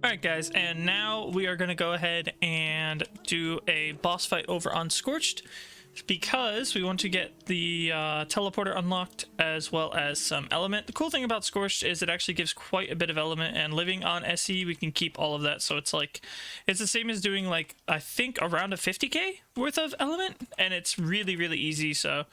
Alright guys, and now we are going to go ahead and do a boss fight over on Scorched because we want to get the teleporter unlocked as well as some element. The cool thing about Scorched is it actually gives quite a bit of element, and living on SE we can keep all of that, so it's like it's the same as doing like I think around a 50k worth of element, and it's really easy. So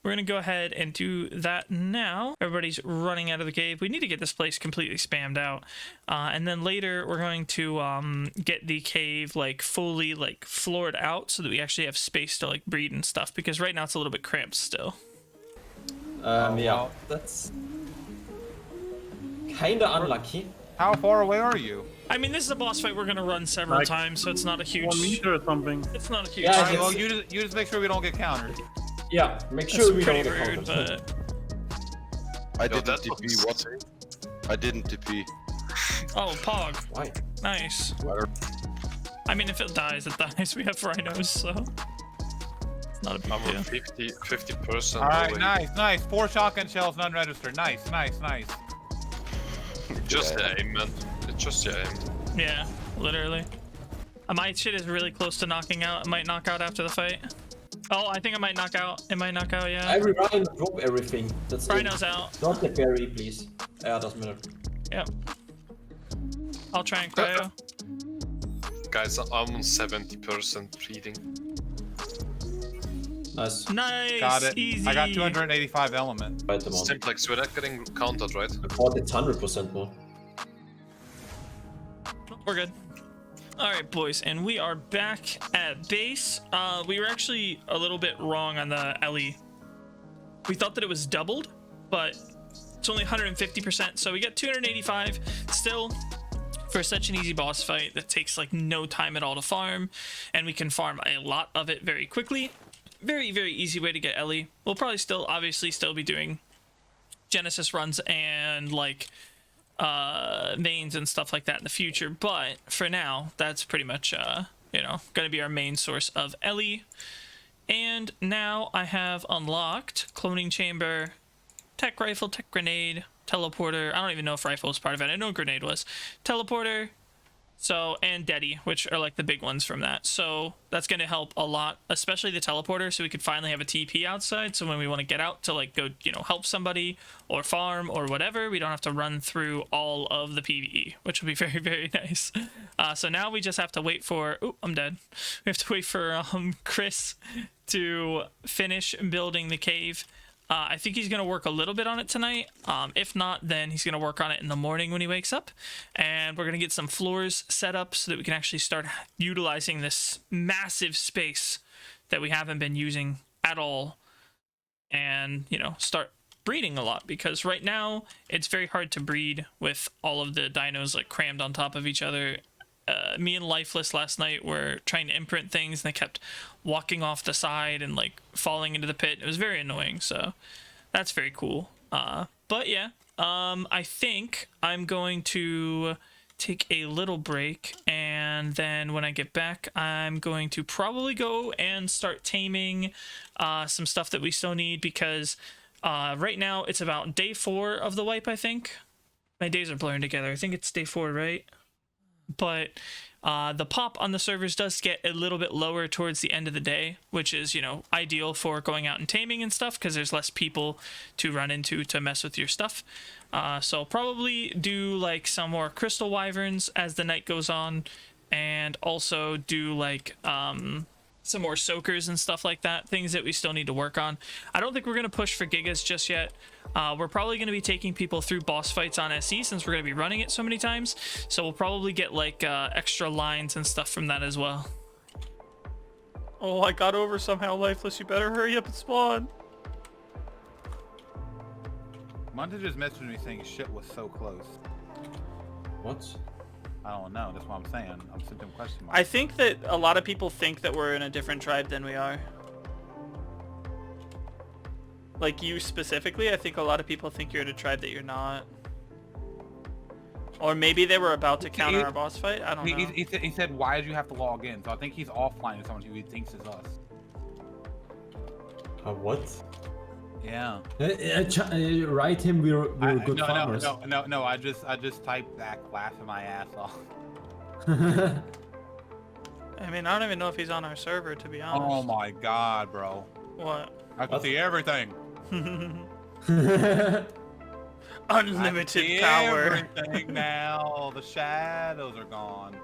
we're going to go ahead and do that now. Everybody's running out of the cave. We need to get this place completely spammed out. And then later we're going to get the cave like fully like floored out so that we actually have space to like breed and stuff. Because right now it's a little bit cramped still. Yeah, that's kinda unlucky. How far away are you? I mean, this is a boss fight we're going to run several times, so it's not a huge... 1 meter or something. It's not a huge... Yeah, Alright, well, you just make sure we don't get countered. Yeah, make sure we don't pretty get rude, countered. but... I didn't TP. What? I didn't TP. Oh, Pog. Why? Nice. I mean, if it dies, it dies. We have rhinos, so... It's not a big I'm deal. 50%. Alright, nice. 4 shotgun shells, none registered. Nice. Just the aim, man. It's just the aim. Yeah, literally. My shit is really close to knocking out. It might knock out after the fight. Oh, I think I might knock out. It might knock out, yeah. Every rhino drop everything. That's Rhino's it. out. Not the berry, please. Yeah, doesn't matter. Yep. I'll try and cryo. Guys, I'm on 70% breeding. Nice. Nice! Got it. Easy! I got 285 element. Fight them on. Simplex, we're not getting countered, right? I thought it's 100% more. We're good. Alright, boys, and we are back at base. We were actually a little bit wrong on the LE. We thought that it was doubled, but it's only 150%, so we get 285. Still, for such an easy boss fight that takes like no time at all to farm, and we can farm a lot of it very quickly. Very easy way to get LE. We'll probably obviously still be doing Genesis runs and like mains and stuff like that in the future, but for now that's pretty much you know, gonna be our main source of LE. And now I have unlocked cloning chamber, tech rifle, tech grenade, teleporter. I don't even know if rifle was part of it. I know grenade was. Teleporter, so, and Deddy, which are like the big ones from that. So that's going to help a lot, especially the teleporter, so we could finally have a TP outside. So when we want to get out to like go, you know, help somebody or farm or whatever, we don't have to run through all of the PvE, which will be very nice. So now we just have to wait for, oh, I'm dead. We have to wait for Chris to finish building the cave. I think he's going to work a little bit on it tonight. If not, then he's going to work on it in the morning when he wakes up. And we're going to get some floors set up so that we can actually start utilizing this massive space that we haven't been using at all. And, you know, start breeding a lot. Because right now, it's very hard to breed with all of the dinos like crammed on top of each other. Me and Lifeless last night were trying to imprint things, and they kept walking off the side and like falling into the pit. It was very annoying, so that's very cool. But yeah, I think I'm going to take a little break, and then when I get back, I'm going to probably go and start taming some stuff that we still need, because right now it's about day 4 of the wipe, I think. My days are blurring together. I think it's day 4, right? But the pop on the servers does get a little bit lower towards the end of the day, which is, you know, ideal for going out and taming and stuff, because there's less people to run into to mess with your stuff. So I'll probably do like some more crystal wyverns as the night goes on, and also do like some more soakers and stuff like that, things that we still need to work on. I don't think we're going to push for gigas just yet. We're probably going to be taking people through boss fights on SE since we're going to be running it so many times. So we'll probably get like extra lines and stuff from that as well. Oh, I got over somehow, Lifeless. You better hurry up and spawn. Munta just messaged me saying shit was so close. What? I don't know, that's what I'm saying. I'm sending him question mark. I think that a lot of people think that we're in a different tribe than we are. Like you specifically, I think a lot of people think you're in a tribe that you're not. Or maybe they were about to counter our boss fight. I don't know. He said, why did you have to log in? So I think he's offline with someone who he thinks is us. What? Yeah. Write him, we're good farmers. No, I just typed that, laughing my ass off. I mean, I don't even know if he's on our server, to be honest. Oh my god, bro. What? I can see everything. Unlimited see power. Everything now. The shadows are gone.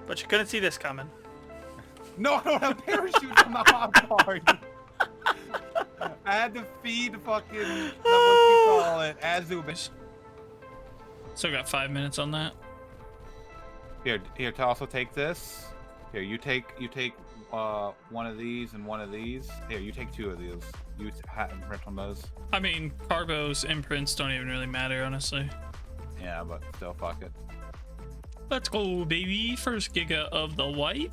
But you couldn't see this coming. No, I don't have parachutes on the hot part. I had to feed fucking what you call it, Azubis. Still got 5 minutes on that. Here, to also take this. Here, you take one of these and one of these. Here, you take 2 of these. You print on those. I mean, Carbo's imprints don't even really matter, honestly. Yeah, but still, fuck it. Let's go, baby. First giga of the wipe.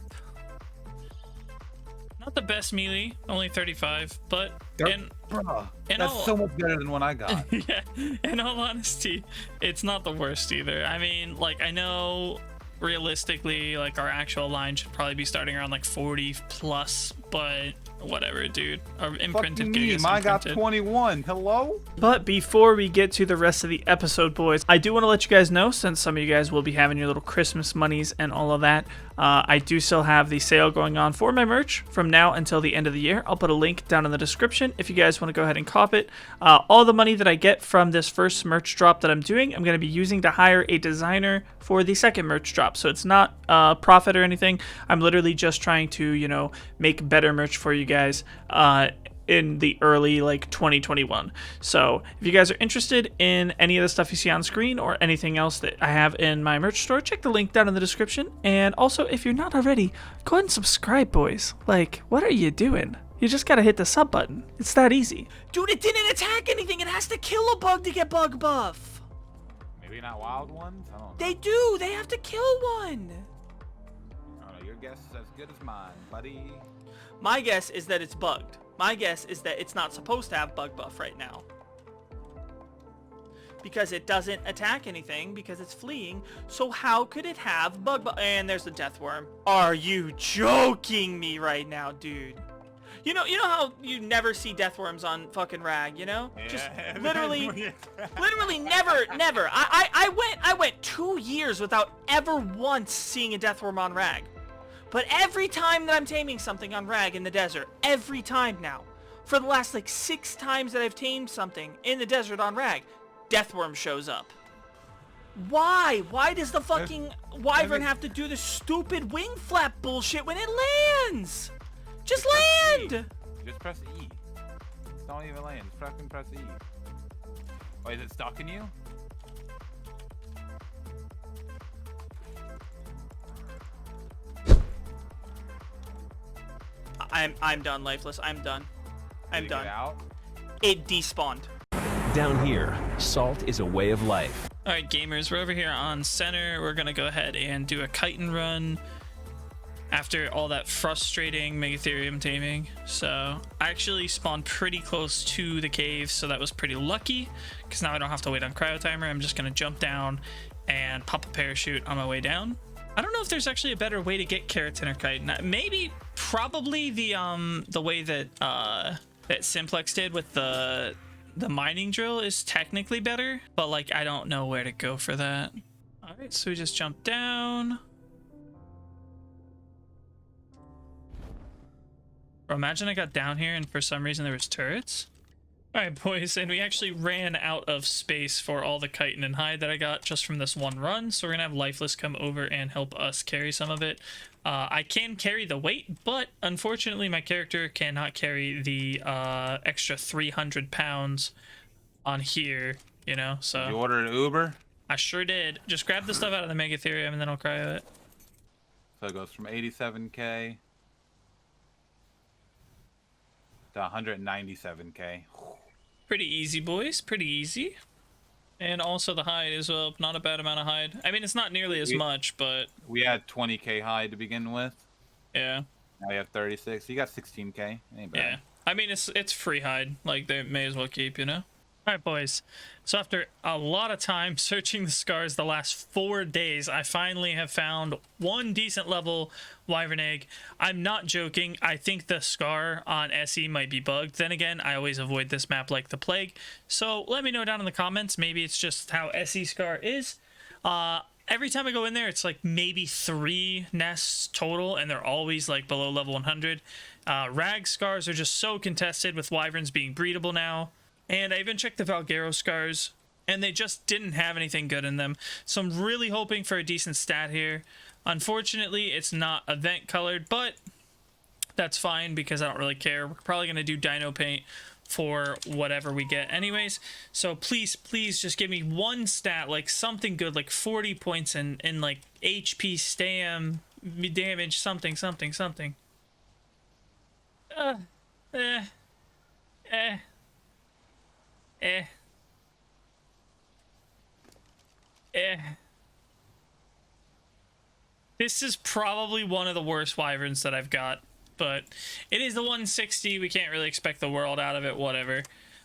Not the best melee, only 35, but Bruh, in that's all- so much better than what I got. yeah, in all honesty, it's not the worst either. I mean, like, I know realistically, like, our actual line should probably be starting around like 40 plus, but whatever, dude. Our imprinted Fucking gig me, is mine got imprinted. 21. Hello? But before we get to the rest of the episode, boys, I do want to let you guys know, since some of you guys will be having your little Christmas monies and all of that, I do still have the sale going on for my merch from now until the end of the year. I'll put a link down in the description if you guys want to go ahead and cop it. All the money that I get from this first merch drop that I'm doing, I'm going to be using to hire a designer for the second merch drop. So it's not profit or anything. I'm literally just trying to, you know, make better merch for you guys in the early like 2021. So if you guys are interested in any of the stuff you see on screen or anything else that I have in my merch store, check the link down in the description. And also, if you're not already, go ahead and subscribe, boys. Like, what are you doing? You just gotta hit the sub button. It's that easy. Dude, it didn't attack anything. It has to kill a bug to get bug buff. Maybe not wild ones? I don't know. They do. They have to kill one. I don't know. Your guess is as good as mine, buddy. My guess is that it's bugged. My guess is that it's not supposed to have bug buff right now. Because it doesn't attack anything because it's fleeing. So how could it have bug buff? And there's the death worm. Are you joking me right now, dude? You know how you never see death worms on fucking Rag, you know? Yeah. Just literally never. I went 2 years without ever once seeing a death worm on Rag. But every time that I'm taming something on Rag in the desert, every time now, for the last like 6 times that I've tamed something in the desert on Rag, Deathworm shows up. Why? Why does the fucking wyvern have to do the stupid wing flap bullshit when it lands? Just land! Just press E. Don't even land. Just fucking press E. Wait, is it stuck in you? I'm done, Lifeless. I'm done. I'm Did it done. get out? It despawned. Down here, salt is a way of life. All right, gamers, we're over here on center. We're gonna go ahead and do a chitin run after all that frustrating Megatherium taming. So I actually spawned pretty close to the cave, so that was pretty lucky because now I don't have to wait on cryo timer. I'm just gonna jump down and pop a parachute on my way down. I don't know if there's actually a better way to get keratin or chitin. Maybe, probably the way that that Simplex did with the mining drill is technically better, but like I don't know where to go for that. All right, so we just jump down. Bro, imagine I got down here and for some reason there was turrets. All right, boys, and we actually ran out of space for all the chitin and hide that I got just from this one run, so we're gonna have Lifeless come over and help us carry some of it. I can carry the weight, but unfortunately my character cannot carry the extra 300 pounds on here, you know, so... You ordered an Uber? I sure did. Just grab the stuff out of the Megatherium and then I'll cryo it. So it goes from 87k to 197k. Pretty easy, boys. Pretty easy. And also the hide as well. Not a bad amount of hide. I mean, it's not nearly as much, but... We had 20k hide to begin with. Yeah. Now we have 36. You got 16k. Ain't bad. Yeah. I mean, it's free hide. Like, they may as well keep, you know? Alright, boys. So after a lot of time searching the scars the last 4 days, I finally have found one decent level wyvern egg. I'm not joking. I think the scar on SE might be bugged. Then again, I always avoid this map like the plague. So let me know down in the comments. Maybe it's just how SE scar is. every time I go in there, it's like maybe 3 nests total, and they're always like below level 100. Rag scars are just so contested with wyverns being breedable now. And I even checked the Valguero scars, and they just didn't have anything good in them. So I'm really hoping for a decent stat here. Unfortunately, it's not event colored, but that's fine because I don't really care. We're probably going to do dino paint for whatever we get anyways. So please just give me one stat, like something good, like 40 points in like HP, stam, damage, something. This is probably one of the worst wyverns that I've got, but it is the 160. We can't really expect the world out of it, whatever.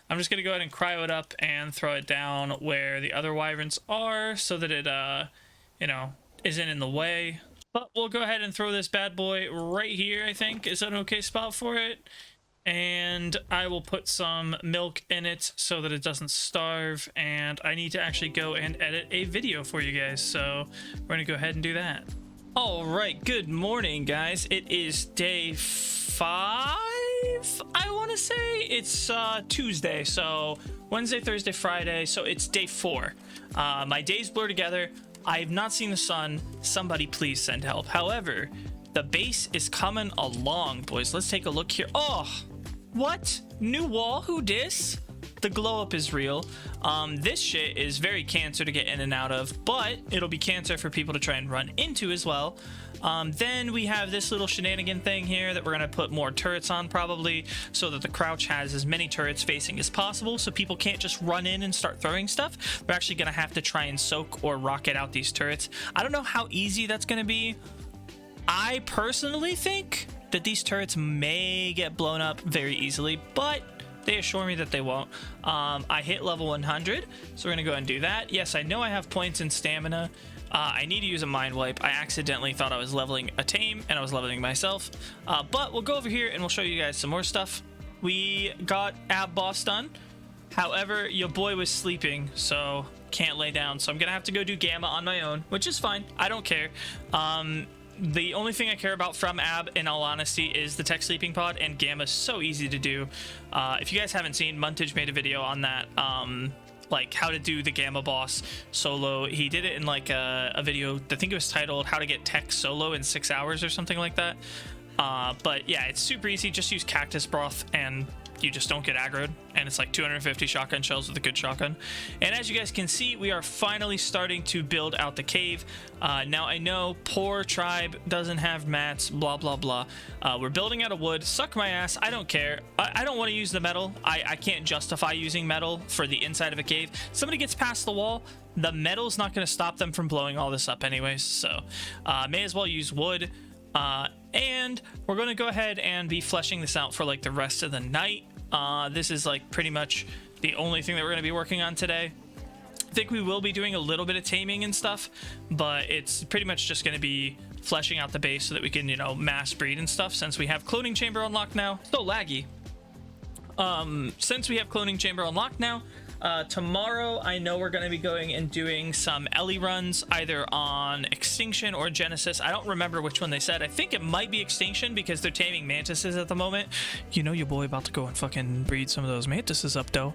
I'm just gonna go ahead and cryo it up and throw it down where the other wyverns are so that it you know, isn't in the way. But we'll go ahead and throw this bad boy right here, I think is an okay spot for it. And I will put some milk in it so that it doesn't starve. And I need to actually go and edit a video for you guys, so we're gonna go ahead and do that. All right, good morning, guys. It is day 5, I want to say. It's Tuesday, so Wednesday, Thursday, Friday, so it's day 4. My days blur together. I have not seen the sun. Somebody please send help. However, the base is coming along, boys. Let's take a look here. Oh, what? New wall? Who dis? The glow up is real. This shit is very cancer to get in and out of, but it'll be cancer for people to try and run into as well. Then we have this little shenanigan thing here that we're gonna put more turrets on probably, so that the crouch has as many turrets facing as possible, so people can't just run in and start throwing stuff. They're actually gonna have to try and soak or rocket out these turrets. I don't know how easy that's gonna be. I personally think that these turrets may get blown up very easily, but they assure me that they won't. I hit level 100, so we're gonna go ahead and do that. Yes, I know I have points in stamina. I need to use a mind wipe. I accidentally thought I was leveling a tame, and I was leveling myself. But we'll go over here and we'll show you guys some more stuff. We got ab boss done. However, your boy was sleeping, so can't lay down. So I'm gonna have to go do gamma on my own, which is fine. I don't care. The only thing I care about from ab, in all honesty, is the tech sleeping pod, and gamma is so easy to do. If you guys haven't seen, Muntage made a video on that, like how to do the gamma boss solo. He did it in like a video, I think it was titled how to get tech solo in 6 hours or something like that. But yeah, it's super easy. Just use cactus broth and you just don't get aggroed, and it's like 250 shotgun shells with a good shotgun. And as you guys can see, we are finally starting to build out the cave. Now I know poor tribe doesn't have mats, blah blah blah. We're building out of wood. Suck my ass, I don't care. I don't want to use the metal. I can't justify using metal for the inside of a cave. Somebody gets past the wall, the metal's not going to stop them from blowing all this up anyways, so may as well use wood. And we're going to go ahead and be fleshing this out for like the rest of the night. This is like pretty much the only thing that we're going to be working on today. I think we will be doing a little bit of taming and stuff, but it's pretty much just going to be fleshing out the base so that we can, you know, mass breed and stuff, since we have cloning chamber unlocked now. So laggy. Since we have cloning chamber unlocked now, tomorrow I know we're going to be going and doing some Ellie runs either on Extinction or Genesis. I don't remember which one they said. I think it might be Extinction because they're taming mantises at the moment. You know your boy about to go and fucking breed some of those mantises up though.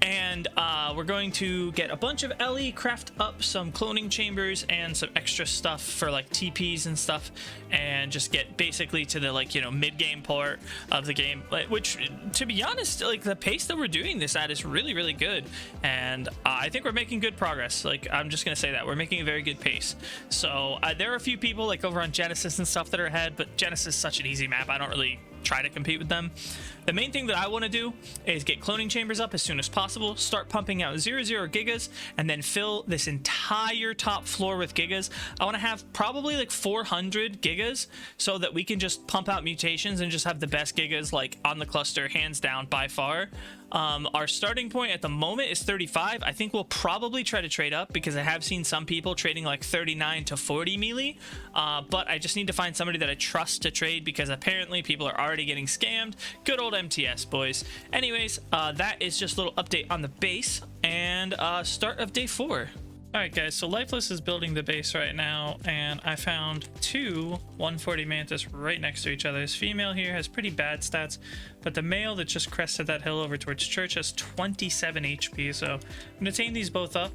And we're going to get a bunch of Ellie, craft up some cloning chambers and some extra stuff for like TPs and stuff, and just get basically to the, like, you know, mid-game part of the game, which, to be honest, like the pace that we're doing this at is really, really good. And I think we're making good progress. Like, I'm just gonna say that we're making a very good pace. So there are a few people like over on Genesis and stuff that are ahead, but Genesis is such an easy map, I don't really try to compete with them. The main thing that I want to do is get cloning chambers up as soon as possible, start pumping out 0 gigas, and then fill this entire top floor with gigas. I want to have probably like 400 gigas so that we can just pump out mutations and just have the best gigas like on the cluster, hands down, by far. Our starting point at the moment is 35. I think we'll probably try to trade up because I have seen some people trading like 39 to 40 melee, but I just need to find somebody that I trust to trade because apparently people are already getting scammed. Good old MTS, boys. Anyways, that is just a little update on the base and start of day 4. Alright guys, so Lifeless is building the base right now, and I found two 140 Mantis right next to each other. This female here has pretty bad stats, but the male that just crested that hill over towards church has 27 HP, so I'm going to tame these both up.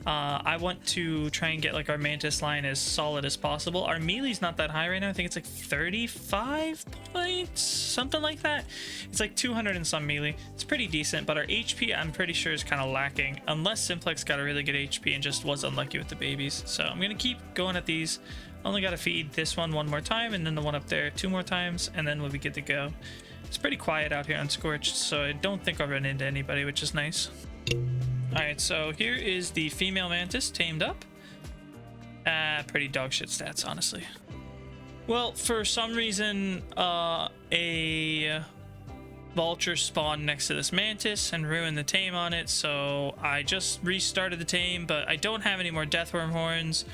I want to try and get like our Mantis line as solid as possible. Our melee's not that high right now. I think it's like 35 points, something like that. It's like 200 and some melee. It's pretty decent, but our HP I'm pretty sure is kind of lacking, unless Simplex got a really good HP and just was unlucky with the babies. So I'm gonna keep going at these. Only gotta feed this one more time, and then the one up there 2 more times, and then we'll be good to go. It's pretty quiet out here on Scorched, so I don't think I'll run into anybody, which is nice. Alright, so here is the female Mantis tamed up. Pretty dog shit stats, honestly. Well, for some reason, a vulture spawned next to this Mantis and ruined the tame on it, so I just restarted the tame, but I don't have any more Deathworm horns.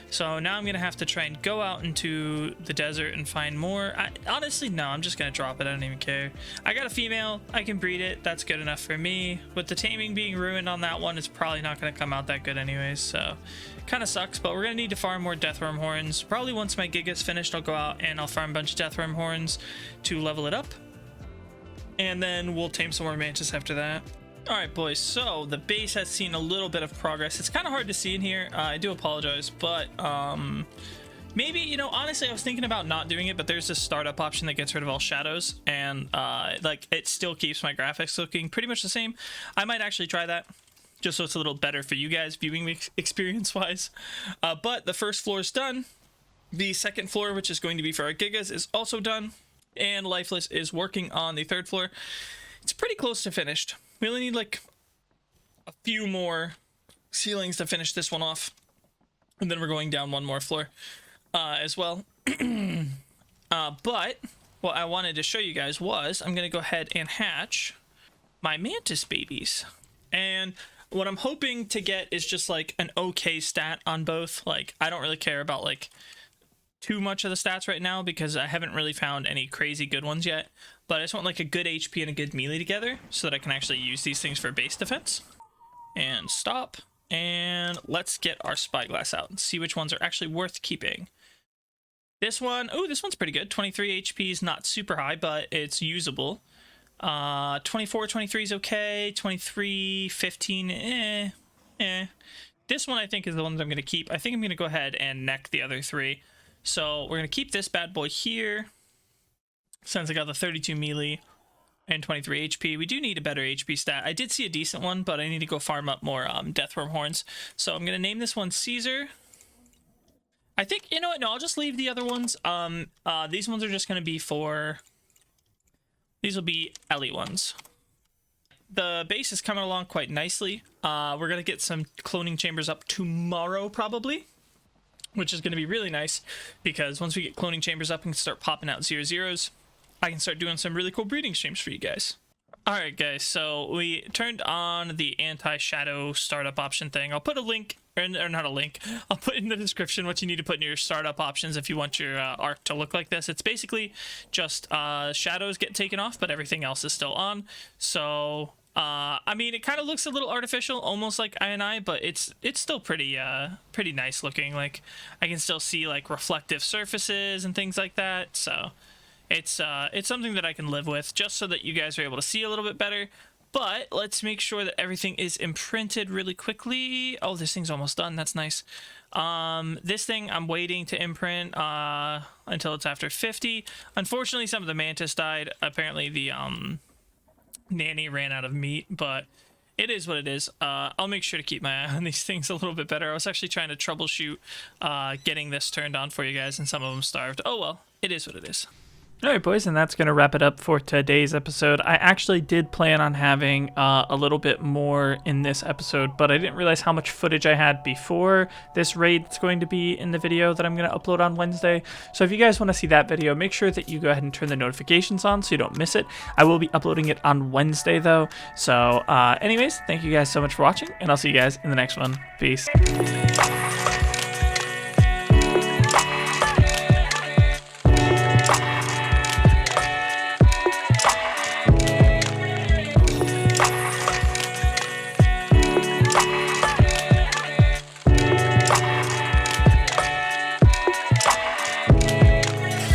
So now I'm going to have to try and go out into the desert and find more. Honestly, no, I'm just going to drop it. I don't even care. I got a female. I can breed it. That's good enough for me. With the taming being ruined on that one, it's probably not going to come out that good anyways. So kind of sucks, but we're going to need to farm more Deathworm horns. Probably once my gig is finished, I'll go out and I'll farm a bunch of Deathworm horns to level it up. And then we'll tame some more Mantis after that. Alright boys, so the base has seen a little bit of progress. It's kind of hard to see in here, I do apologize, but maybe, you know, honestly I was thinking about not doing it, but there's this startup option that gets rid of all shadows, and like it still keeps my graphics looking pretty much the same. I might actually try that, just so it's a little better for you guys viewing experience wise. But the first floor is done. The second floor, which is going to be for our gigas, is also done, and Lifeless is working on the third floor. It's pretty close to finished. We only need like a few more ceilings to finish this one off, and then we're going down one more floor as well. But what I wanted to show you guys was I'm gonna go ahead and hatch my Mantis babies, and what I'm hoping to get is just like an okay stat on both. Like I don't really care about like too much of the stats right now because I haven't really found any crazy good ones yet, but I just want like a good HP and a good melee together so that I can actually use these things for base defense. And stop, and let's get our spyglass out and see which ones are actually worth keeping. This one, oh, this one's pretty good. 23 HP is not super high, but it's usable. 24, 23 is okay. 23, 15, This one I think is the one that I'm going to keep. I think I'm going to go ahead and neck the other 3. So we're going to keep this bad boy here, since I got the 32 melee and 23 HP. We do need a better HP stat. I did see a decent one, but I need to go farm up more Deathworm horns. So I'm going to name this one SEAASER. I think, you know what, no, I'll just leave the other ones. These ones are just going to be for... These will be Ellie ones. The base is coming along quite nicely. We're going to get some cloning chambers up tomorrow, probably, which is going to be really nice, because once we get cloning chambers up and start popping out 0-0s, I can start doing some really cool breeding streams for you guys. Alright guys, so we turned on the anti-shadow startup option thing. I'll put a link, or not a link, I'll put in the description what you need to put in your startup options if you want your Ark to look like this. It's basically just shadows get taken off, but everything else is still on. So I mean, it kind of looks a little artificial, almost like INI, but it's still pretty nice looking. Like I can still see like reflective surfaces and things like that. So it's something that I can live with, just so that you guys are able to see a little bit better. But let's make sure that everything is imprinted really quickly. Oh, this thing's almost done. That's nice. This thing I'm waiting to imprint until it's after 50. Unfortunately, some of the Mantis died. Apparently the nanny ran out of meat, but it is what it is. I'll make sure to keep my eye on these things a little bit better. I was actually trying to troubleshoot getting this turned on for you guys, and some of them starved. Oh well, it is what it is. Alright boys, and that's going to wrap it up for today's episode. I actually did plan on having a little bit more in this episode, but I didn't realize how much footage I had before this raid that's going to be in the video that I'm going to upload on Wednesday. So if you guys want to see that video, make sure that you go ahead and turn the notifications on so you don't miss it. I will be uploading it on Wednesday though. So anyways, thank you guys so much for watching, and I'll see you guys in the next one. Peace.